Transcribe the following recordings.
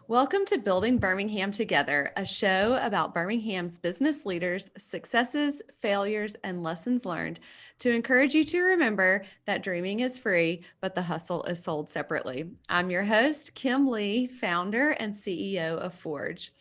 Welcome to Building Birmingham Together, a show about Birmingham's business leaders, successes, failures, and lessons learned to encourage you to remember that dreaming is free, but the hustle is sold separately. I'm your host, Kim Lee, founder and CEO of Forge.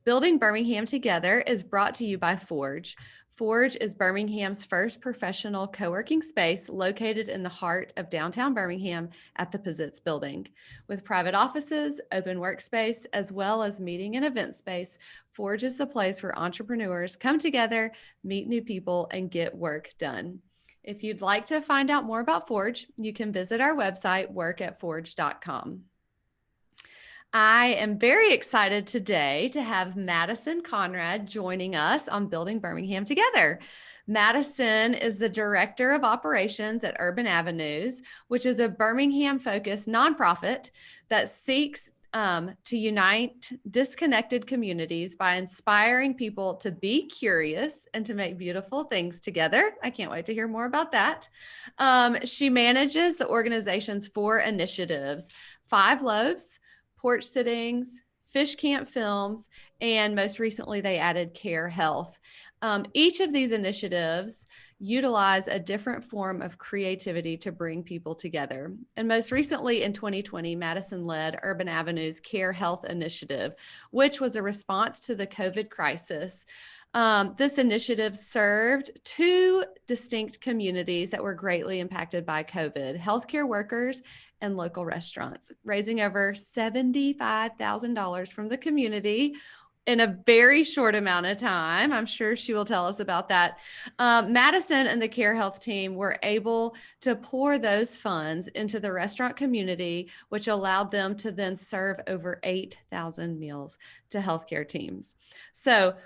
Building Birmingham Together is brought to you by Forge. Forge is Birmingham's first professional co-working space located in the heart of downtown Birmingham at the Pizitz Building. With private offices, open workspace, as well as meeting and event space, Forge is the place where entrepreneurs come together, meet new people, and get work done. If you'd like to find out more about Forge, you can visit our website, workatforge.com. I am very excited today to have Madison Conrad joining us on Building Birmingham Together. Madison is the Director of Operations at Urban Avenues, which is a Birmingham-focused nonprofit that seeks to unite disconnected communities by inspiring people to be curious and to make beautiful things together. I can't wait to hear more about that. She manages the organization's 4 initiatives: 5 Loaves, porch sittings, fish camp films, and most recently they added CareHealth. Each of these initiatives utilize a different form of creativity to bring people together. And most recently in 2020, Madison led Urban Avenues CareHealth initiative, which was a response to the COVID crisis. This initiative served 2 distinct communities that were greatly impacted by COVID: healthcare workers and local restaurants, raising over $75,000 from the community in a very short amount of time. I'm sure she will tell us about that. Madison and the CareHealth team were able to pour those funds into the restaurant community, which allowed them to then serve over 8,000 meals to healthcare teams. So,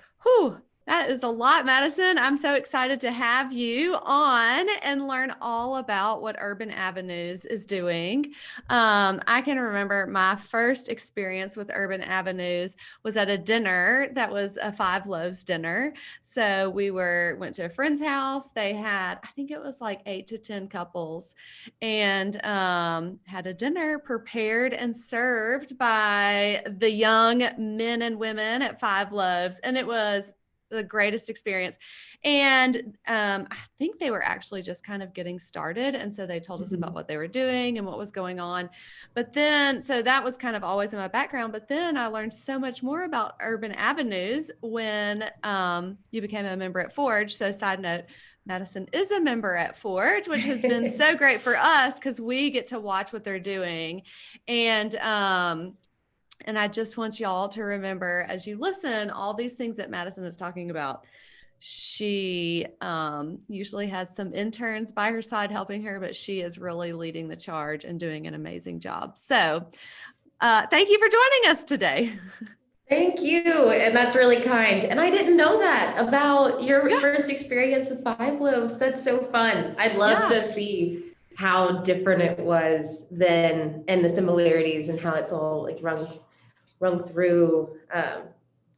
that is a lot, Madison. I'm so excited to have you on and learn all about what Urban Avenues is doing. I can remember my first experience with Urban Avenues was at a dinner that was a 5 Loaves dinner. So we went to a friend's house. They had, I think it was like 8 to 10 couples, and had a dinner prepared and served by the young men and women at 5 Loaves. And it was the greatest experience. And I think they were actually just kind of getting started. And so they told us about what they were doing and what was going on. But then, so that was kind of always in my background. But then I learned so much more about Urban Avenues when you became a member at Forge. So side note, Madison is a member at Forge, which has been so great for us because we get to watch what they're doing. And I just want y'all to remember as you listen, all these things that Madison is talking about. She usually has some interns by her side helping her, but she is really leading the charge and doing an amazing job. So thank you for joining us today. Thank you. And that's really kind. And I didn't know that about your first experience with 5 Loaves. That's so fun. I'd love to see how different it was then and the similarities and how it's all like rung through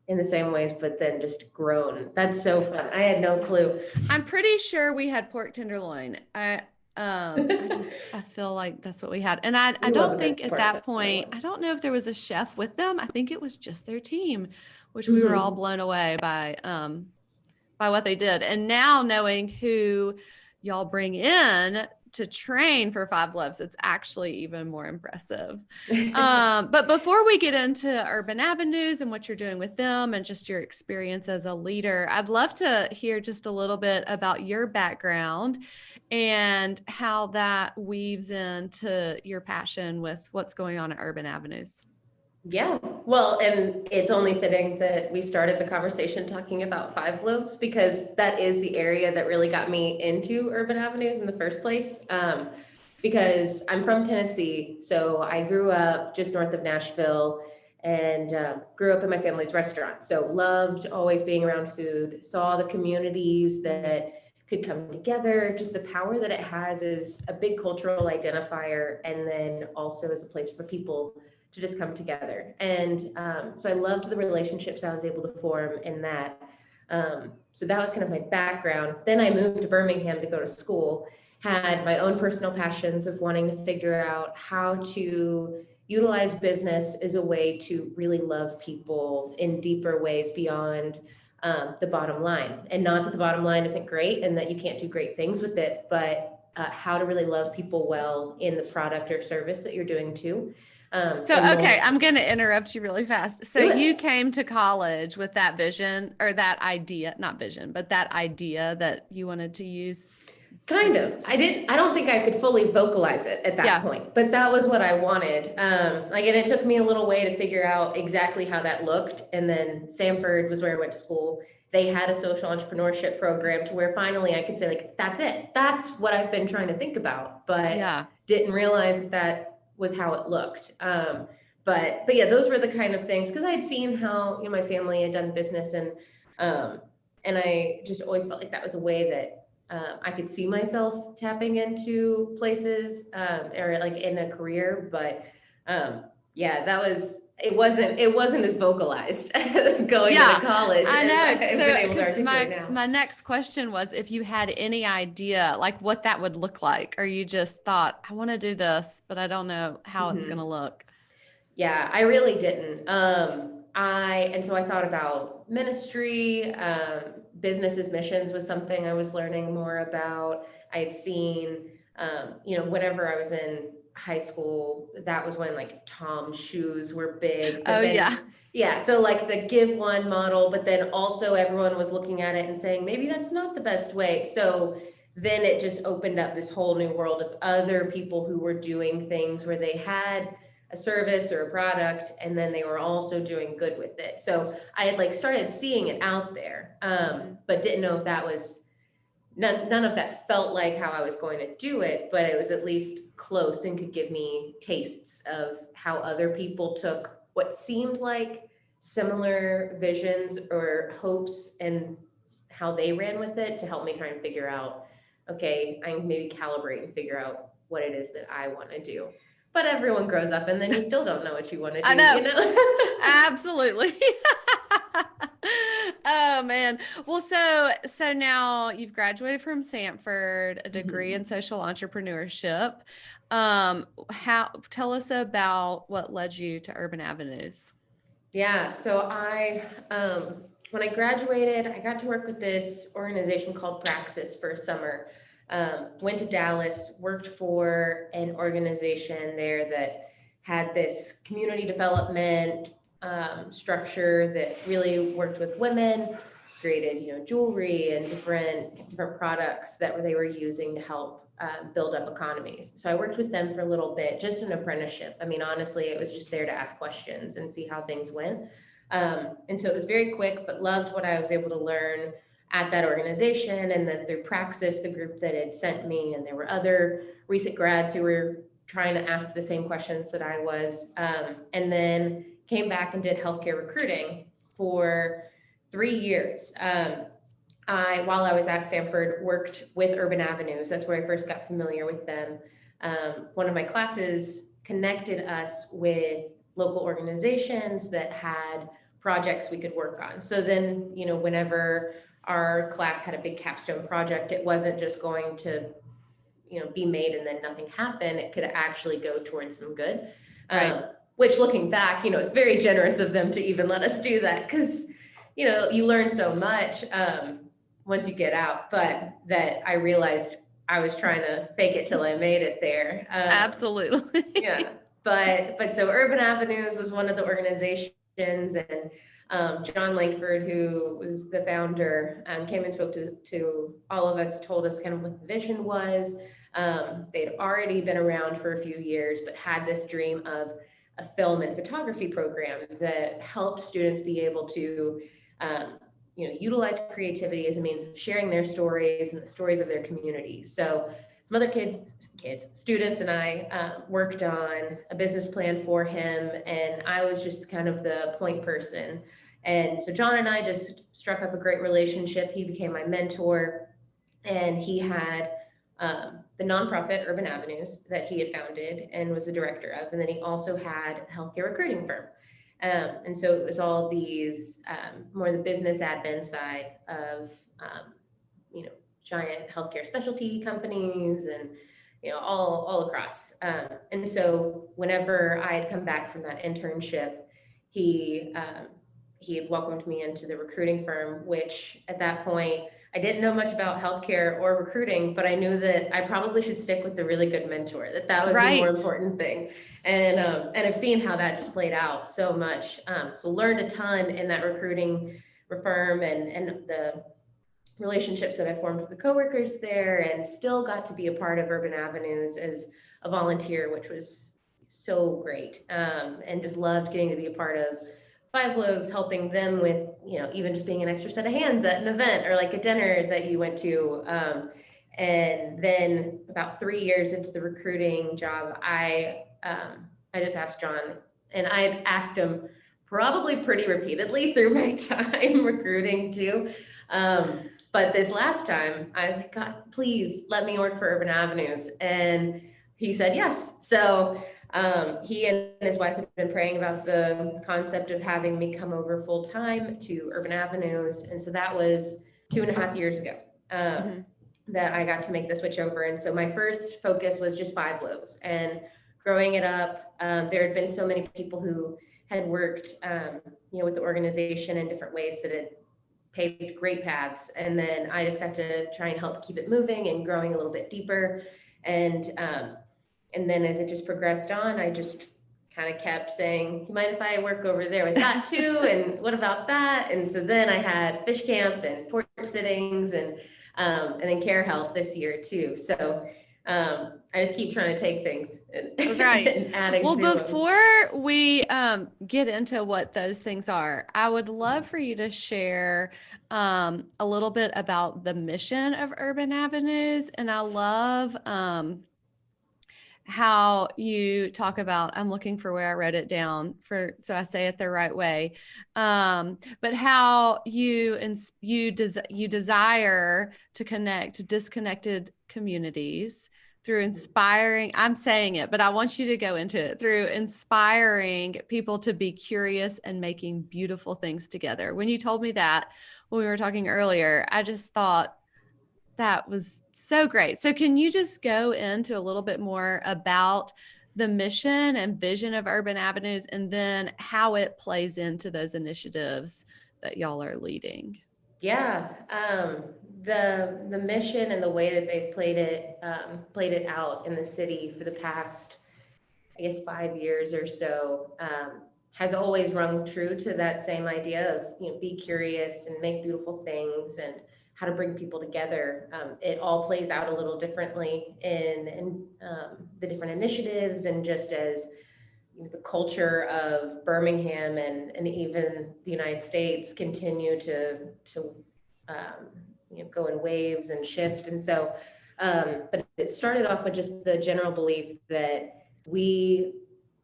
in the same ways, but then just grown. That's so fun. I had no clue. I'm pretty sure we had pork tenderloin. I feel like that's what we had. And I don't think at that point, I don't know if there was a chef with them. I think it was just their team, which we were all blown away by what they did. And now knowing who y'all bring in to train for 5 Loaves, it's actually even more impressive. But before we get into Urban Avenues and what you're doing with them and just your experience as a leader, I'd love to hear just a little bit about your background and how that weaves into your passion with what's going on at Urban Avenues. Yeah, well, and it's only fitting that we started the conversation talking about 5 Loaves because that is the area that really got me into Urban Avenues in the first place. Because I'm from Tennessee, so I grew up just north of Nashville and grew up in my family's restaurant. So loved always being around food, saw the communities that could come together, just the power that it has is a big cultural identifier, and then also as a place for people to just come together. And so I loved the relationships I was able to form in that. So that was kind of my background. Then I moved to Birmingham to go to school, had my own personal passions of wanting to figure out how to utilize business as a way to really love people in deeper ways beyond the bottom line. And not that the bottom line isn't great and that you can't do great things with it, but how to really love people well in the product or service that you're doing too. So, okay, I'm going to interrupt you really fast. So Do you it. came to college with that vision or that idea, not vision, but that idea that you wanted to use Kind of. business. I don't think I could fully vocalize it at that Yeah. point, but that was what I wanted. Like, and it took me a little way to figure out exactly how that looked. And then Samford was where I went to school. They had a social entrepreneurship program to where finally I could say, like, that's it. That's what I've been trying to think about, but Yeah. didn't realize that that was how it looked. But yeah, those were the kind of things, because I'd seen how, my family had done business, and I just always felt like that was a way that I could see myself tapping into places, or like in a career, but yeah, it wasn't as vocalized going Yeah, to college I as know. I've been So, able to because articulate now. my next question was if you had any idea like what that would look like, or you just thought, I want to do this, but I don't know how it's going to Mhm. look. Yeah, I really didn't. And so I thought about ministry, businesses missions was something I was learning more about. I had seen, whenever I was in high school, that was when like Tom's shoes were big, Oh, but yeah. then, yeah, so like the give one model, but then also everyone was looking at it and saying, maybe that's not the best way. So then it just opened up this whole new world of other people who were doing things where they had a service or a product, and then they were also doing good with it. So I had like started seeing it out there, but didn't know if that was none of that felt like how I was going to do it, but it was at least close and could give me tastes of how other people took what seemed like similar visions or hopes and how they ran with it to help me try and figure out, okay, I can maybe calibrate and figure out what it is that I want to do. But everyone grows up and then you still don't know what you want to I do, know. Absolutely. Oh man. Well, so now you've graduated from Sanford, a degree in social entrepreneurship. How tell us about what led you to Urban Avenues. Yeah, so when I graduated, I got to work with this organization called Praxis for a summer. Went to Dallas, worked for an organization there that had this community development structure that really worked with women, created jewelry and different products that they were using to help build up economies. So I worked with them for a little bit, just an apprenticeship. I mean, honestly, it was just there to ask questions and see how things went. And so it was very quick, but loved what I was able to learn at that organization. And then through Praxis, the group that had sent me, and there were other recent grads who were trying to ask the same questions that I was. And then came back and did healthcare recruiting for 3 years. While I was at Samford, worked with Urban Avenues. That's where I first got familiar with them. One of my classes connected us with local organizations that had projects we could work on. So then, whenever our class had a big capstone project, it wasn't just going to, be made and then nothing happened. It could actually go towards some good. Right. Which looking back, it's very generous of them to even let us do that, because, you learn so much once you get out, but that I realized I was trying to fake it till I made it there. Absolutely. Yeah, but so Urban Avenues was one of the organizations, and John Langford, who was the founder, came and spoke to all of us, told us kind of what the vision was. They'd already been around for a few years, but had this dream of a film and photography program that helped students be able to utilize creativity as a means of sharing their stories and the stories of their communities. So some other students and I worked on a business plan for him, and I was just kind of the point person. And so John and I just struck up a great relationship. He became my mentor, and he had the nonprofit Urban Avenues that he had founded and was the director of. And then he also had a healthcare recruiting firm. And so it was all these more the business admin side of, giant healthcare specialty companies and, all across. And so whenever I had come back from that internship, he, he had welcomed me into the recruiting firm, which at that point, I didn't know much about healthcare or recruiting, but I knew that I probably should stick with the really good mentor, that was the more Right. important thing. And I've seen how that just played out so much. So learned a ton in that recruiting firm and the relationships that I formed with the coworkers there, and still got to be a part of Urban Avenues as a volunteer, which was so great. And just loved getting to be a part of Five Loaves, helping them with, even just being an extra set of hands at an event or like a dinner that you went to. And then about 3 years into the recruiting job, I just asked John, and I asked him probably pretty repeatedly through my time recruiting too. But this last time, I was like, God, please let me work for Urban Avenues. And he said yes. So he and his wife have been praying about the concept of having me come over full time to Urban Avenues. And so that was 2.5 years ago that I got to make the switch over. And so my first focus was just Five Loaves and growing it up. There had been so many people who had worked, with the organization in different ways that had paved great paths. And then I just got to try and help keep it moving and growing a little bit deeper. And then as it just progressed on, I just kind of kept saying, you mind if I work over there with that too? And what about that? And so then I had fish camp and porch sittings and then CareHealth this year too. So I just keep trying to take things and, That's right. and adding Well, to before we get into what those things are, I would love for you to share a little bit about the mission of Urban Avenues. And I love how you talk about, I'm looking for where I wrote it down so I say it the right way. But how you desire to connect disconnected communities through inspiring, I'm saying it, but I want you to go into it, through inspiring people to be curious and making beautiful things together. When you told me that, when we were talking earlier, I just thought, that was so great. So can you just go into a little bit more about the mission and vision of Urban Avenues and then how it plays into those initiatives that y'all are leading? Yeah, the mission and the way that they've played it out in the city for the past, I guess, 5 years or so, has always rung true to that same idea of, be curious and make beautiful things and how to bring people together. It all plays out a little differently in the different initiatives, and just as the culture of Birmingham and even the United States continue to go in waves and shift. And so, but it started off with just the general belief that we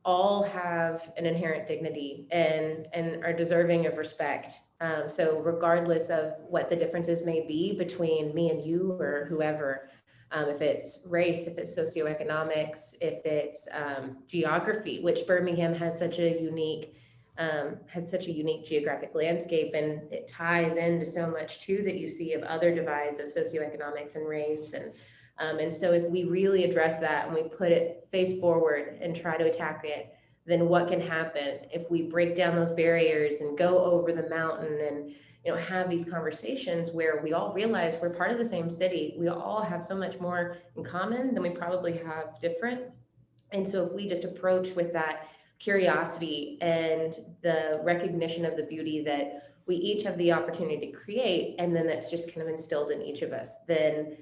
all have an inherent dignity and are deserving of respect. So regardless of what the differences may be between me and you or whoever, if it's race, if it's socioeconomics, if it's geography, which Birmingham has such a unique geographic landscape, and it ties into so much too that you see of other divides of socioeconomics and race. And so if we really address that and we put it face forward and try to attack it, then what can happen if we break down those barriers and go over the mountain and have these conversations where we all realize we're part of the same city. We all have so much more in common than we probably have different. And so if we just approach with that curiosity and the recognition of the beauty that we each have the opportunity to create, and then that's just kind of instilled in each of us, then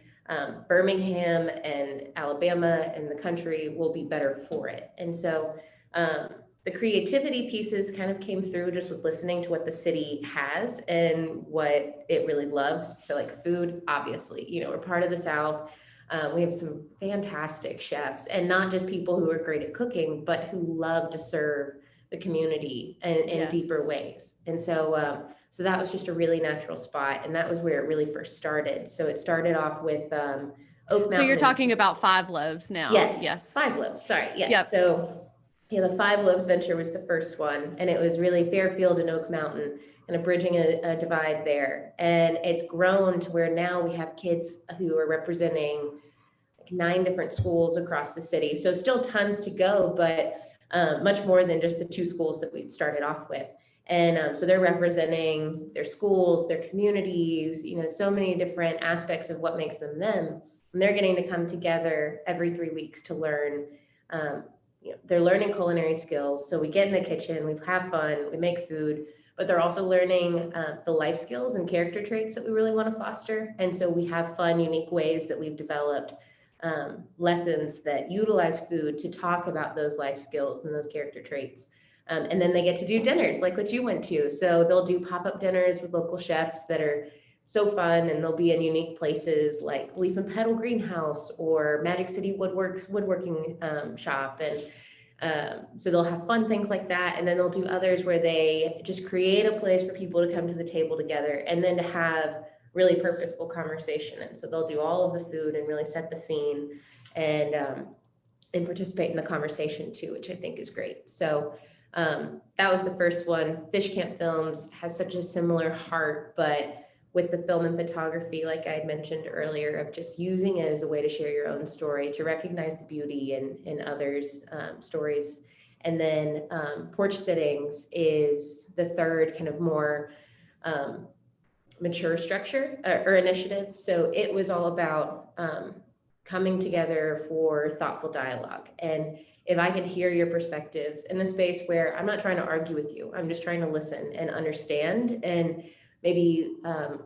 Birmingham and Alabama and the country will be better for it. And so the creativity pieces kind of came through just with listening to what the city has and what it really loves. So like food, obviously, we're part of the South. We have some fantastic chefs, and not just people who are great at cooking, but who love to serve the community in deeper ways. And so, so that was just a really natural spot, and that was where it really first started. So it started off with Oak Mountain. So you're talking about Five Loaves now. Yes. Five Loaves. Sorry. Yes. Yep. So the Five Loaves venture was the first one, and it was really Fairfield and Oak Mountain, kind of bridging a divide there. And it's grown to where now we have kids who are representing like 9 different schools across the city. So still tons to go, but much more than just the 2 schools that we'd started off with. And so they're representing their schools, their communities, so many different aspects of what makes them them. And they're getting to come together every 3 weeks to learn. They're learning culinary skills. So we get in the kitchen, we have fun, we make food, but they're also learning the life skills and character traits that we really want to foster. And so we have fun, unique ways that we've developed lessons that utilize food to talk about those life skills and those character traits. And then they get to do dinners like what you went to. So they'll do pop-up dinners with local chefs that are so fun, and they'll be in unique places like Leaf and Petal Greenhouse or Magic City woodworking shop. And so they'll have fun things like that. And then they'll do others where they just create a place for people to come to the table together and then to have really purposeful conversation. And so they'll do all of the food and really set the scene and participate in the conversation too, which I think is great. So that was the first one. Fish Camp Films has such a similar heart, but with the film and photography, like I had mentioned earlier, of just using it as a way to share your own story, to recognize the beauty in others' stories. And then Porch Sittings is the third kind of more mature structure or initiative. So it was all about coming together for thoughtful dialogue. And if I can hear your perspectives in a space where I'm not trying to argue with you, I'm just trying to listen and understand and maybe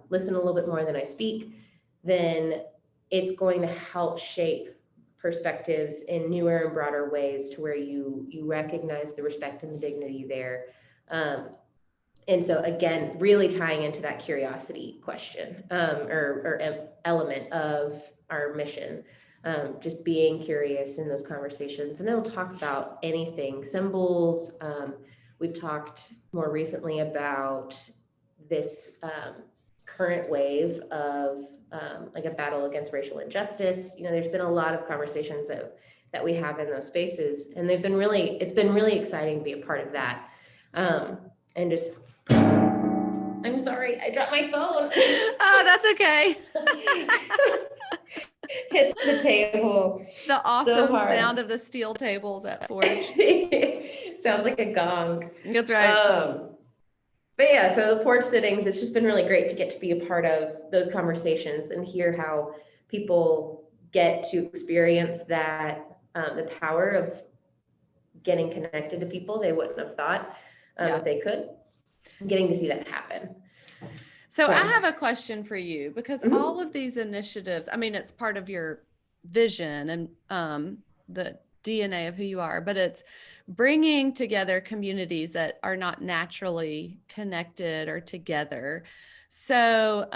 listen a little bit more than I speak, then it's going to help shape perspectives in newer and broader ways to where you recognize the respect and the dignity there. And so again, really tying into that curiosity question or element of our mission, just being curious in those conversations. And it'll talk about anything, symbols. We've talked more recently about this current wave of like a battle against racial injustice. There's been a lot of conversations that we have in those spaces, and it's been really exciting to be a part of that. And just, I'm sorry, I dropped my phone. Oh, that's okay. Hits the table. The awesome so sound of the steel tables at Forge. Sounds like a gong. That's right. But yeah, so the Porch Sittings, it's just been really great to get to be a part of those conversations and hear how people get to experience that, the power of getting connected to people they wouldn't have thought that they could, getting to see that happen. So I have a question for you, because all of these initiatives, I mean, it's part of your vision and the DNA of who you are, but it's bringing together communities that are not naturally connected or together. So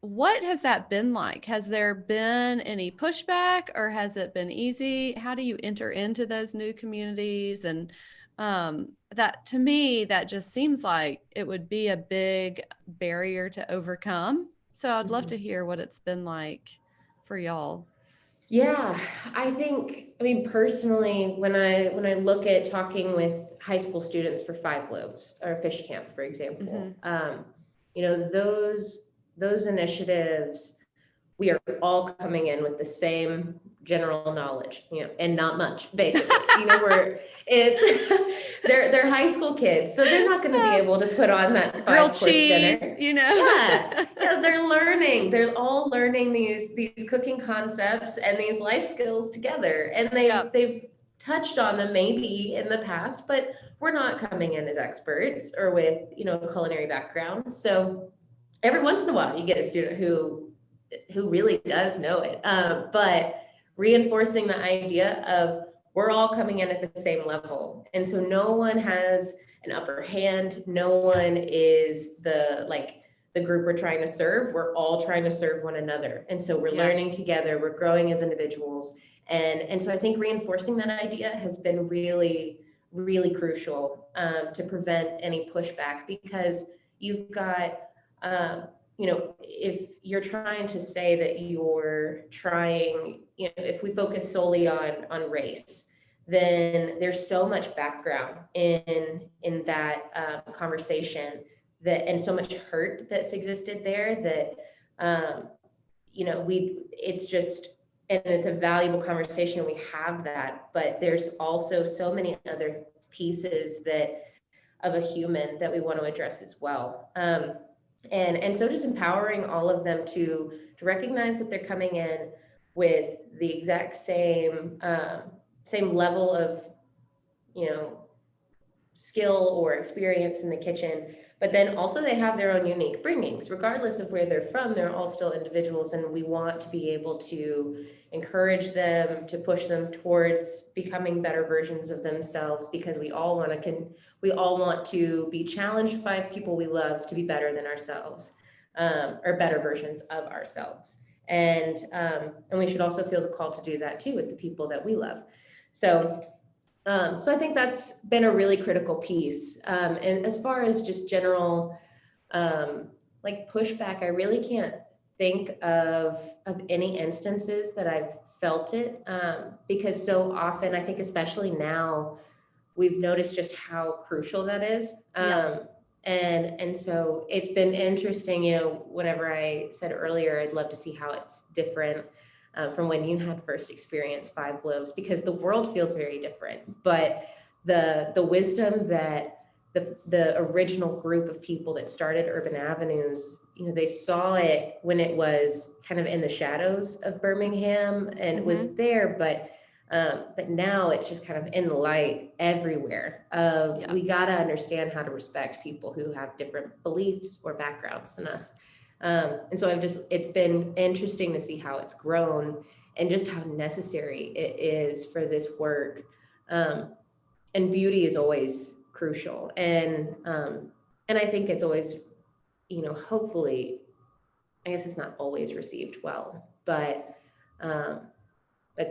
what has that been like? Has there been any pushback, or has it been easy? How do you enter into those new communities? And that, to me, that just seems like it would be a big barrier to overcome. So I'd love to hear what it's been like for y'all. Yeah, I mean, personally, when I look at talking with high school students for Five Loaves or Fish Camp, for example, those initiatives, we are all coming in with the same general knowledge, and not much, basically. They're high school kids, so they're not going to be able to put on that grilled 5-course cheese, dinner. Yeah, they're learning. They're all learning these cooking concepts and these life skills together, and they've touched on them maybe in the past, but we're not coming in as experts or with a culinary background. So every once in a while, you get a student who really does know it, but reinforcing the idea of we're all coming in at the same level. And so no one has an upper hand. No one is the group we're trying to serve. We're all trying to serve one another. And so we're learning together, we're growing as individuals. And so I think reinforcing that idea has been really, really crucial to prevent any pushback, because you've got, if you're trying to say that you're trying, if we focus solely on race, then there's so much background in that conversation, that, and so much hurt that's existed there, that it's just, and it's a valuable conversation, we have that, but there's also so many other pieces that of a human that we want to address as well. And so just empowering all of them to recognize that they're coming in with the exact same level of, you know, skill or experience in the kitchen, but then also they have their own unique bringings. Regardless of where they're from, they're all still individuals, and we want to be able to encourage them, to push them towards becoming better versions of themselves, because we all want to be challenged by people we love to be better than ourselves, or better versions of ourselves. And we should also feel the call to do that too with the people that we love. So I think that's been a really critical piece. And as far as just general like pushback, I really can't think of any instances that I've felt it, because so often, I think especially now, we've noticed just how crucial that is. And so it's been interesting, whenever I said earlier, I'd love to see how it's different from when you had first experienced Five Loaves, because the world feels very different. But the wisdom that the original group of people that started Urban Avenues, they saw it when it was kind of in the shadows of Birmingham, and it was there, but now it's just kind of in the light everywhere of, we got to understand how to respect people who have different beliefs or backgrounds than us. And so it's been interesting to see how it's grown and just how necessary it is for this work. And beauty is always crucial. And I think it's always, hopefully, I guess it's not always received well, but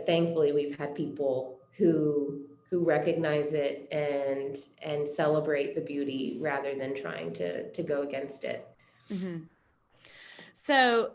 thankfully we've had people who recognize it and celebrate the beauty rather than trying to go against it. Mm-hmm. So,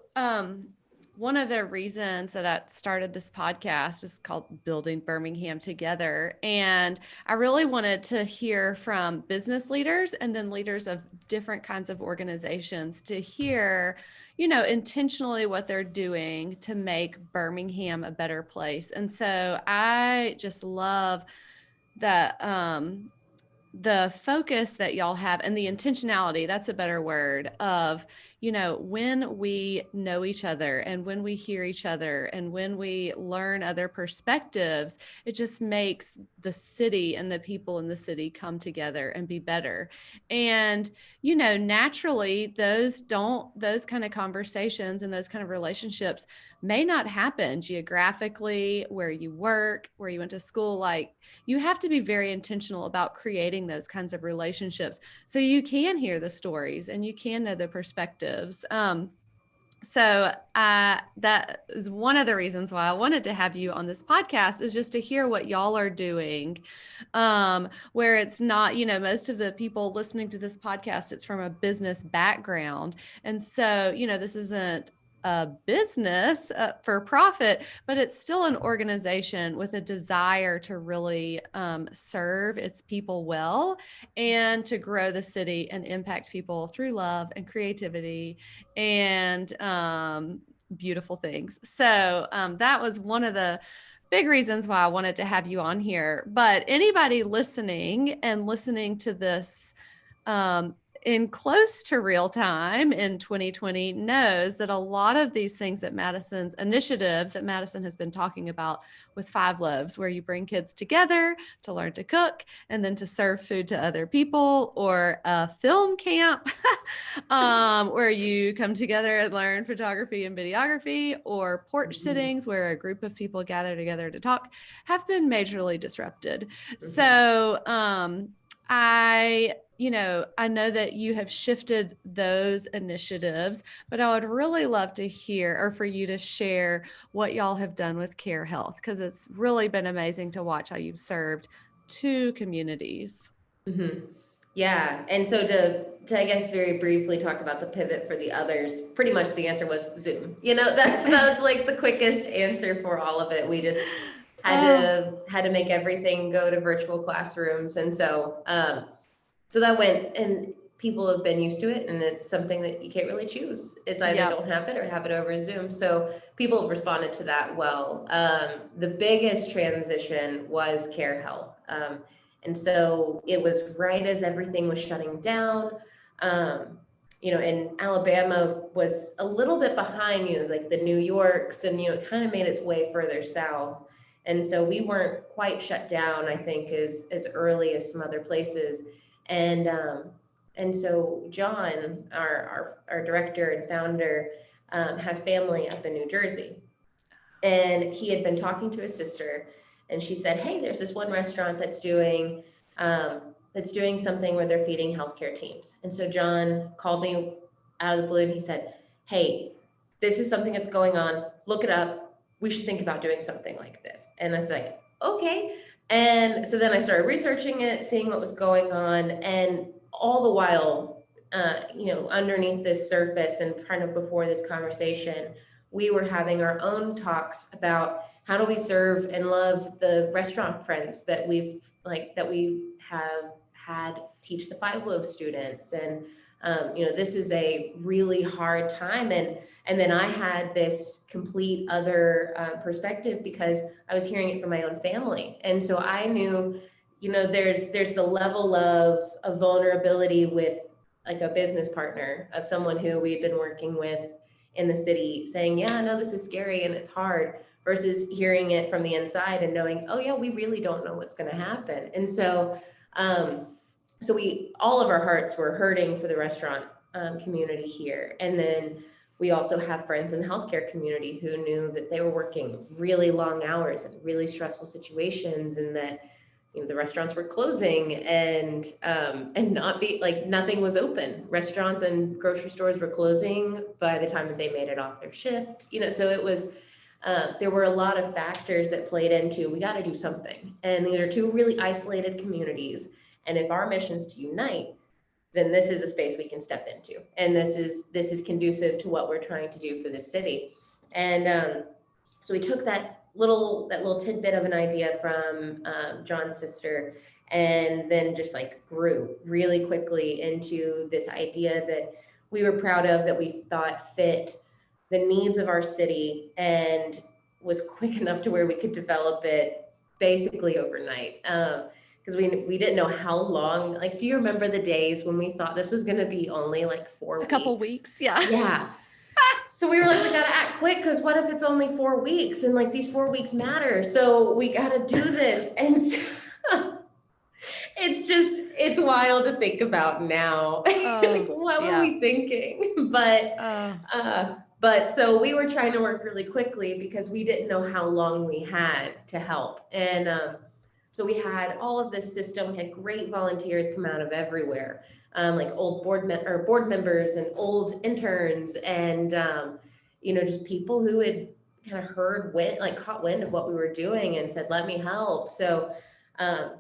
one of the reasons that I started this podcast is called Building Birmingham Together. And I really wanted to hear from business leaders and then leaders of different kinds of organizations to hear, intentionally what they're doing to make Birmingham a better place. And so I just love that, the focus that y'all have and the intentionality, that's a better word, of, when we know each other and when we hear each other and when we learn other perspectives, it just makes the city and the people in the city come together and be better. And, naturally, those kind of conversations and those kind of relationships may not happen geographically, where you work, where you went to school. Like, you have to be very intentional about creating those kinds of relationships so you can hear the stories and you can know the perspectives. So that is one of the reasons why I wanted to have you on this podcast, is just to hear what y'all are doing, where it's not, most of the people listening to this podcast, it's from a business background. And so, this isn't a business for profit, but it's still an organization with a desire to really serve its people well and to grow the city and impact people through love and creativity and beautiful things. So that was one of the big reasons why I wanted to have you on here. But anybody listening to this in close to real time in 2020 knows that a lot of these things that Madison's initiatives that Madison has been talking about with Five Loaves, where you bring kids together to learn to cook and then to serve food to other people, or a film camp where you come together and learn photography and videography, or porch sittings where a group of people gather together to talk, have been majorly disrupted. So I know that you have shifted those initiatives, but I would really love to hear, or for you to share, what y'all have done with CareHealth, because it's really been amazing to watch how you've served two communities. Mm-hmm. Yeah. And so to, I guess, very briefly talk about the pivot for the others, pretty much the answer was Zoom. That's like the quickest answer for all of it. We just Oh, had to make everything go to virtual classrooms. And so that went, and people have been used to it, and it's something that you can't really choose. It's either yep. don't have it or have it over Zoom. So people have responded to that well. The biggest transition was CareHealth. And so it was right as everything was shutting down. Um, and Alabama was a little bit behind, like the New Yorks, and, it kind of made its way further south. And so we weren't quite shut down, I think, as early as some other places. And so John, our director and founder, has family up in New Jersey, and he had been talking to his sister, and she said, "Hey, there's this one restaurant that's doing something where they're feeding healthcare teams." And so John called me out of the blue, and he said, "Hey, this is something that's going on. Look it up. We should think about doing something like this." And I was like, "Okay." And so then I started researching it, seeing what was going on, and all the while, underneath this surface and kind of before this conversation, we were having our own talks about how do we serve and love the restaurant friends that we have had teach the Five Loaves students. And this is a really hard time, and then I had this complete other perspective because I was hearing it from my own family. And so I knew, there's the level of vulnerability with like a business partner, of someone who we had been working with in the city, saying, "Yeah, no, this is scary and it's hard," versus hearing it from the inside and knowing, "Oh yeah, we really don't know what's going to happen." And um, so we, all of our hearts were hurting for the restaurant community here. And then we also have friends in the healthcare community who knew that they were working really long hours and really stressful situations, and that the restaurants were closing, and not be like, nothing was open. Restaurants and grocery stores were closing by the time that they made it off their shift. So it was, there were a lot of factors that played into, we got to do something. And these are two really isolated communities, and if our mission is to unite, then this is a space we can step into, and this is conducive to what we're trying to do for the city. And so we took that little tidbit of an idea from John's sister, and then just like grew really quickly into this idea that we were proud of, that we thought fit the needs of our city, and was quick enough to where we could develop it basically overnight. Because we didn't know how long. Like, do you remember the days when we thought this was going to be only like A 4 couple weeks? weeks. Yeah. Yeah. So we were like, we gotta act quick, because what if it's only 4 weeks, and like these 4 weeks matter? So we gotta do this. And so, it's wild to think about now. Like, Oh, what were yeah. we thinking? But Oh, so we were trying to work really quickly because we didn't know how long we had to help. And so we had all of this system. We had great volunteers come out of everywhere, like old board members and old interns, and just people who had kind of caught wind of what we were doing and said, "Let me help." So um,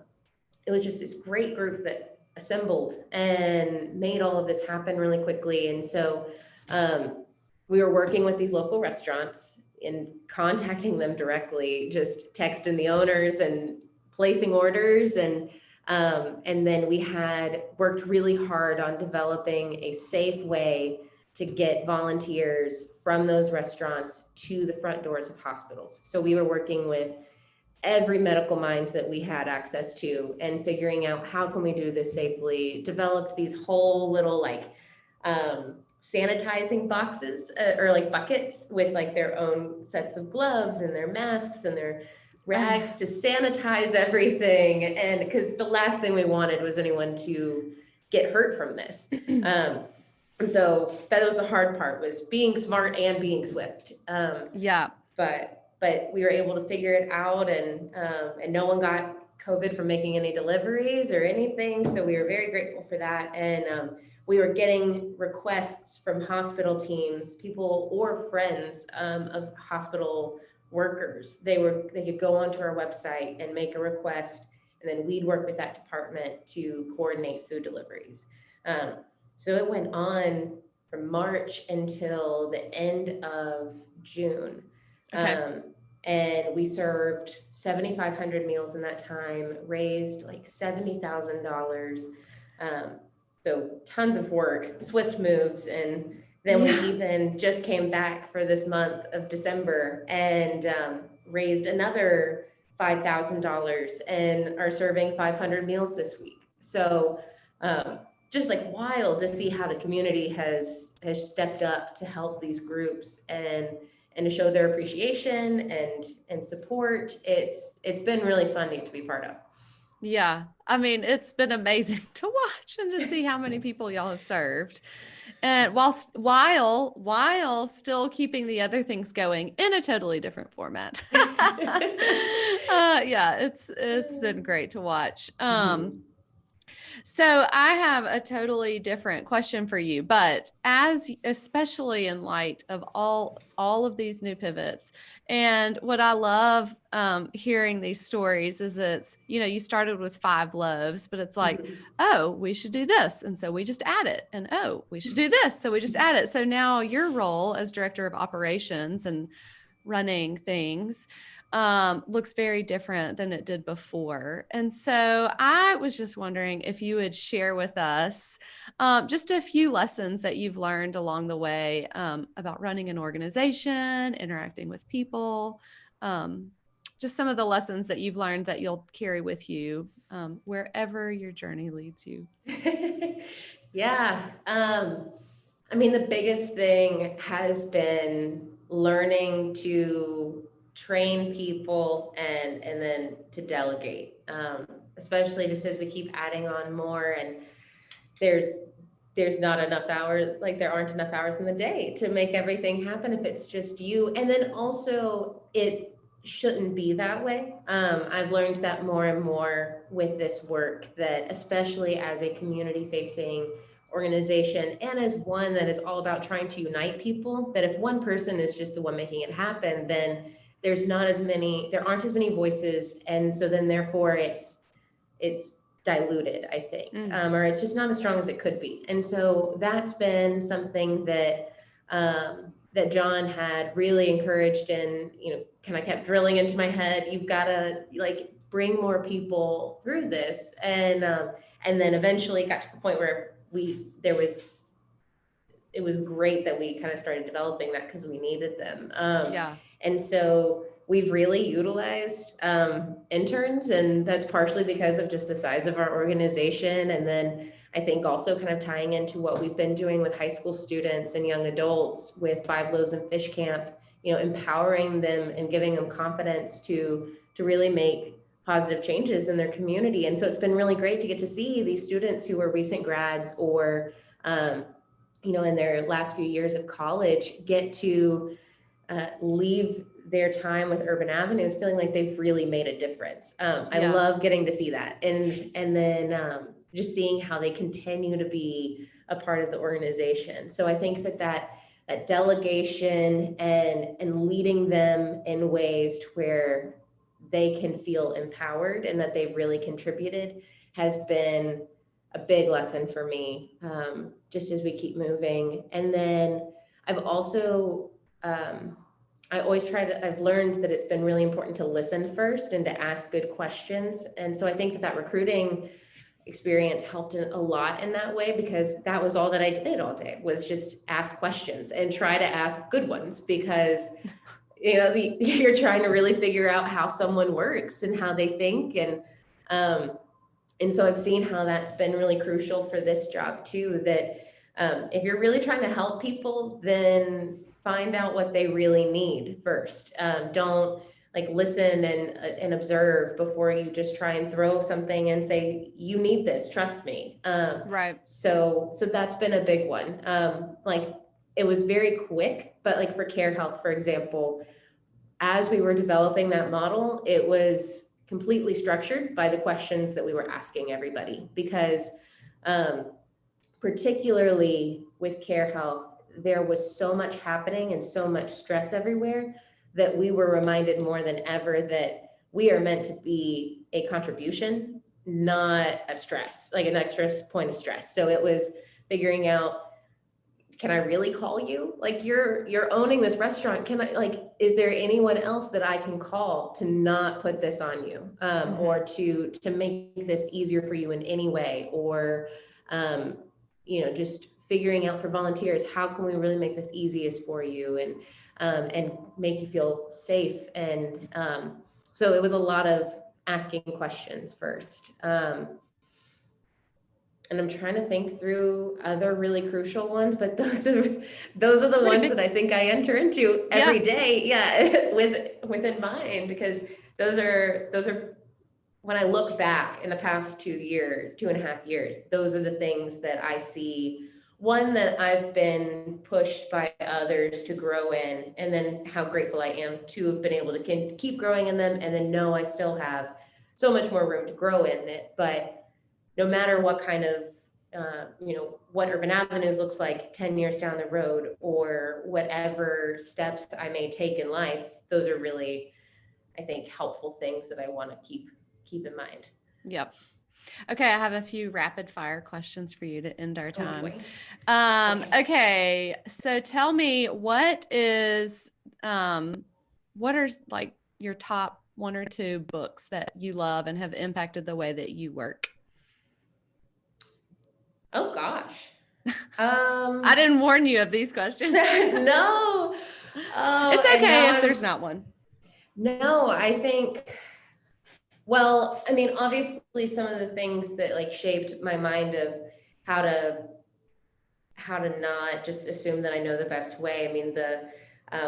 it was just this great group that assembled and made all of this happen really quickly. And so um, we were working with these local restaurants and contacting them directly, just texting the owners and placing orders. And then we had worked really hard on developing a safe way to get volunteers from those restaurants to the front doors of hospitals. So we were working with every medical mind that we had access to, and figuring out how can we do this safely. Developed these whole little sanitizing boxes, or like buckets with like their own sets of gloves and their masks and their oh, rags to sanitize everything. And because the last thing we wanted was anyone to get hurt from this. And so that was the hard part, was being smart and being swift. yeah. But we were able to figure it out, and no one got COVID from making any deliveries or anything. So we were very grateful for that. And we were getting requests from hospital teams, people or friends of hospital workers. They could go onto our website and make a request, and then we'd work with that department to coordinate food deliveries. So it went on from March until the end of June. Okay. Um, and we served 7,500 meals in that time, raised like $70,000. So tons of work, swift moves. And then we Yeah. even just came back for this month of December and raised another $5,000 and are serving 500 meals this week. So just like wild to see how the community has stepped up to help these groups and to show their appreciation and support. It's been really fun to get to be part of. Yeah. I mean, it's been amazing to watch and to see how many people y'all have served. And while still keeping the other things going in a totally different format. Yeah, it's been great to watch. So I have a totally different question for you, but especially in light of all of these new pivots, and what I love hearing these stories is you started with 5 loaves, but it's like, oh, we should do this, and so we just add it, and oh, we should do this, so we just add it. So now your role as director of operations and running things looks very different than it did before. And so I was just wondering if you would share with us just a few lessons that you've learned along the way about running an organization, interacting with people, just some of the lessons that you've learned that you'll carry with you wherever your journey leads you. Yeah. I mean, the biggest thing has been learning to train people and then to delegate, especially just as we keep adding on more and there's there's not enough hours, like there aren't enough hours in the day to make everything happen if it's just you. And then also it shouldn't be that way. I've learned that more and more with this work, that especially as a community facing organization and as one that is all about trying to unite people, that if one person is just the one making it happen, then there aren't as many voices. And so then therefore it's diluted, I think, or it's just not as strong as it could be. And so that's been something that John had really encouraged and, kind of kept drilling into my head. You've got to like bring more people through this. And then eventually got to the point where it was great that we kind of started developing that because we needed them. Yeah. And so we've really utilized interns, and that's partially because of just the size of our organization. And then I think also kind of tying into what we've been doing with high school students and young adults with 5 Loaves and Fish Camp, empowering them and giving them confidence to really make positive changes in their community. And so it's been really great to get to see these students who are recent grads or, in their last few years of college get to leave their time with Urban Avenues feeling like they've really made a difference. I love getting to see that. And then just seeing how they continue to be a part of the organization. So I think that delegation and leading them in ways to where they can feel empowered and that they've really contributed has been a big lesson for me, just as we keep moving. And then I've also, I've learned that it's been really important to listen first and to ask good questions. And so I think that recruiting experience helped a lot in that way, because that was all that I did all day, was just ask questions and try to ask good ones, because you're trying to really figure out how someone works and how they think. And so I've seen how that's been really crucial for this job too, that if you're really trying to help people, then find out what they really need first. Don't listen and observe before you just try and throw something and say, you need this, trust me. Right. So that's been a big one. It was very quick, but for CareHealth, for example, as we were developing that model, it was completely structured by the questions that we were asking everybody, because particularly with CareHealth, there was so much happening and so much stress everywhere that we were reminded more than ever that we are meant to be a contribution, not a stress, like an extra point of stress. So it was figuring out can I really call you? Like, you're owning this restaurant. Can I, like, is there anyone else that I can call to not put this on you? Or to make this easier for you in any way? Or, just figuring out for volunteers, how can we really make this easiest for you and make you feel safe? And so it was a lot of asking questions first. And I'm trying to think through other really crucial ones, but those are the ones that I think I enter into every day. Yeah, within mind, because those are when I look back in the past 2.5 years, those are the things that I see. One, that I've been pushed by others to grow in, and then how grateful I am to have been able to keep growing in them, and then know I still have so much more room to grow in it. But no matter what kind of, what Urban Avenues looks like 10 years down the road, or whatever steps I may take in life, those are really, I think, helpful things that I want to keep in mind. Yep. Okay, I have a few rapid fire questions for you to end our time. Okay. Okay, so tell me, what are like your top 1 or 2 books that you love and have impacted the way that you work? Oh gosh. I didn't warn you of these questions. No. Oh, it's okay if there's not one. No, I think, well, I mean, obviously some of the things that like shaped my mind of how to not just assume that I know the best way. I mean, the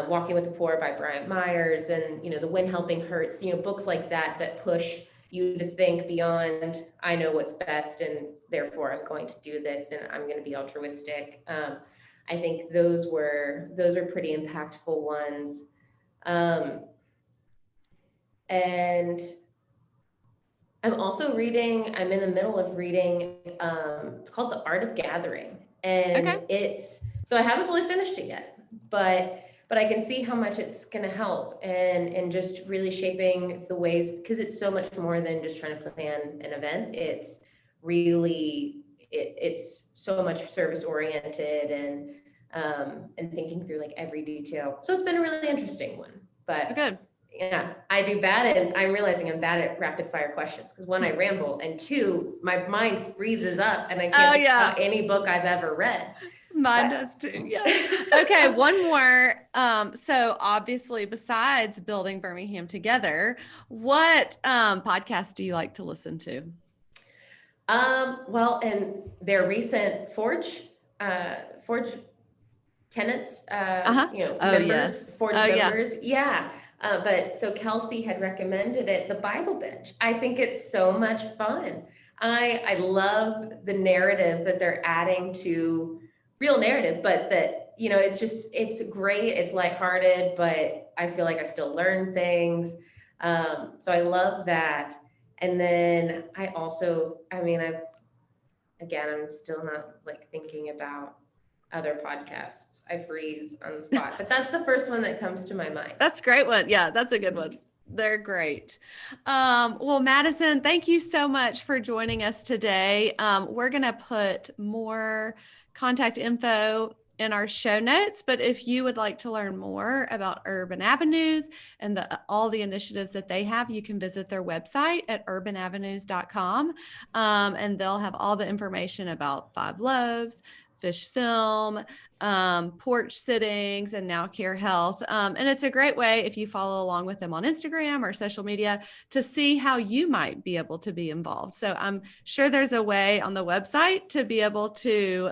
Walking with the Poor by Bryant Myers, and The When Helping Hurts, books like that push you to think beyond, I know what's best, and therefore I'm going to do this, and I'm going to be altruistic. I think those are pretty impactful ones. And I'm in the middle of reading, it's called The Art of Gathering. And so I haven't fully finished it yet, but I can see how much it's going to help, and just really shaping the ways, because it's so much more than just trying to plan an event. It's really, it's so much service oriented, and thinking through like every detail. So it's been a really interesting one, but good. Yeah, I do bad, and I'm realizing I'm bad at rapid fire questions, because 1, I ramble, and 2, my mind freezes up and I can't think about any book I've ever read. Mine does too. Yeah. Okay, one more. So obviously, besides Building Birmingham Together, what podcast do you like to listen to? Well, and their recent Forge tenants, members, Forge members. Yeah. But so Kelsey had recommended it, the Bible Bench. I think it's so much fun. I love the narrative that they're adding to real narrative, but that, it's great. It's lighthearted, but I feel like I still learn things. So I love that. And then I'm still not like thinking about other podcasts. I freeze on the spot, but that's the first one that comes to my mind. That's a great one. Yeah, that's a good one. They're great. Well, Madison, thank you so much for joining us today. We're going to put more contact info in our show notes, but if you would like to learn more about Urban Avenues and all the initiatives that they have, you can visit their website at urbanavenues.com, and they'll have all the information about Five Loaves, Fish Film, porch sittings, and now CareHealth. And it's a great way, if you follow along with them on Instagram or social media, to see how you might be able to be involved. So I'm sure there's a way on the website to be able to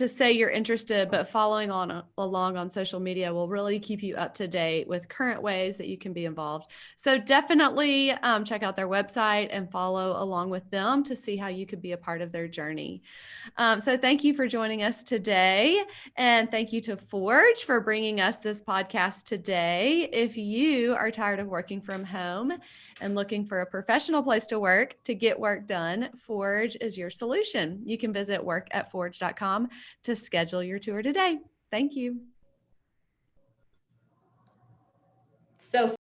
say you're interested, but following along on social media will really keep you up to date with current ways that you can be involved. So definitely check out their website and follow along with them to see how you could be a part of their journey. So thank you for joining us today. And thank you to Forge for bringing us this podcast today. If you are tired of working from home and looking for a professional place to work to get work done, Forge is your solution. You can visit workatforge.com to schedule your tour today. Thank you. So